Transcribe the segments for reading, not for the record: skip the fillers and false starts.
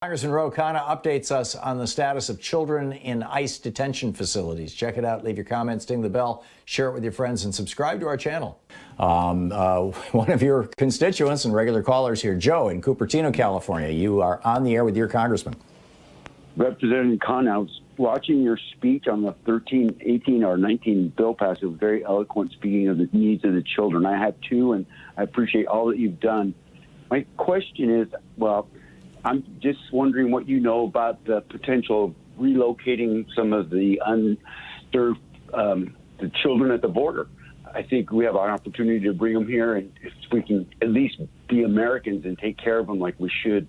Congressman Ro Khanna updates us on the status of children in ICE detention facilities. Check it out, leave your comments, ding the bell, share it with your friends, and subscribe to our channel. One of your constituents and regular callers here, Joe in Cupertino, California. You are on the air with your congressman. Representative Khanna, I was watching your speech on the 13, 18, or 19 bill pass. It was very eloquent, speaking of the needs of the children. I have two, and I appreciate all that you've done. My question is, I'm just wondering what you know about the potential of relocating some of the unserved the children at the border. I think we have an opportunity to bring them here, and if we can at least be Americans and take care of them like we should,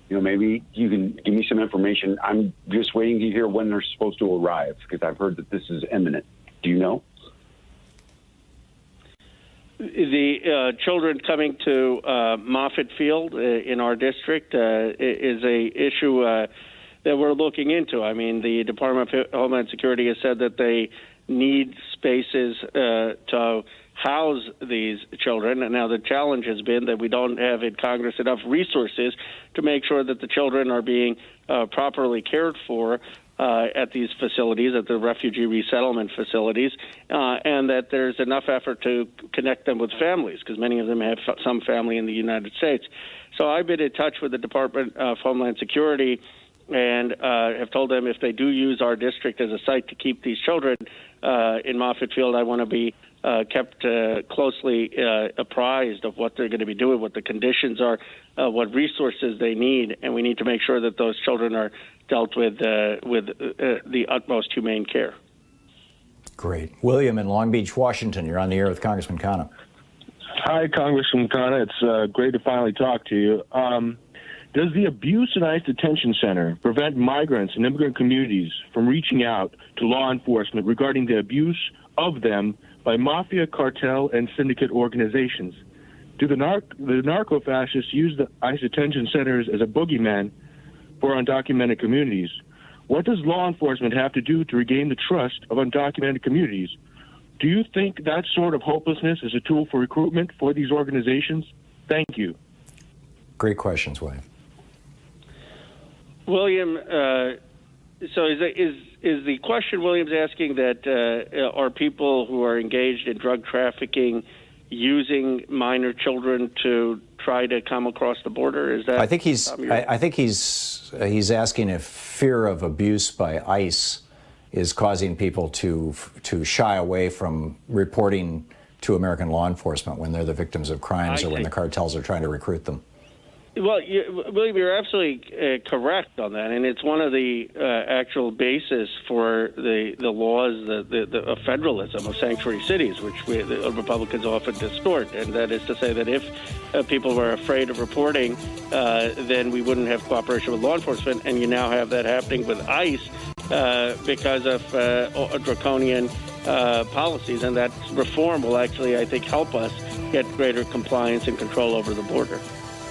maybe you can give me some information. I'm just waiting to hear when they're supposed to arrive, because I've heard that this is imminent. Do you know? The children coming to Moffett Field in our district is a issue that we're looking into. I mean, the Department of Homeland Security has said that they need spaces to house these children. And now the challenge has been that we don't have in Congress enough resources to make sure that the children are being properly cared for at these facilities, at the refugee resettlement facilities, and that there's enough effort to connect them with families, because many of them have some family in the United States. So I've been in touch with the Department of Homeland Security and have told them if they do use our district as a site to keep these children in Moffett Field, I want to be kept closely apprised of what they're going to be doing, what the conditions are, what resources they need, and we need to make sure that those children are dealt with the utmost humane care. Great. William in Long Beach, Washington. You're on the air with Congressman Khanna. Hi, Congressman Khanna. It's great to finally talk to you. Does the abuse in ICE detention center prevent migrants and immigrant communities from reaching out to law enforcement regarding the abuse of them by mafia, cartel, and syndicate organizations? Do the narco-fascists use the ICE detention centers as a boogeyman for undocumented communities? What does law enforcement have to do to regain the trust of undocumented communities? Do you think that sort of hopelessness is a tool for recruitment for these organizations? Thank you. Great questions, William. William, so is the question William's asking that are people who are engaged in drug trafficking using minor children to try to come across the border? Is that? I think he's asking if fear of abuse by ICE is causing people to shy away from reporting to American law enforcement when they're the victims of crimes or when the cartels are trying to recruit them. Well, William, you're absolutely correct on that, and it's one of the actual bases for the laws, the federalism of sanctuary cities, which the Republicans often distort, and that is to say that if people were afraid of reporting, then we wouldn't have cooperation with law enforcement, and you now have that happening with ICE because of draconian policies, and that reform will actually, I think, help us get greater compliance and control over the border.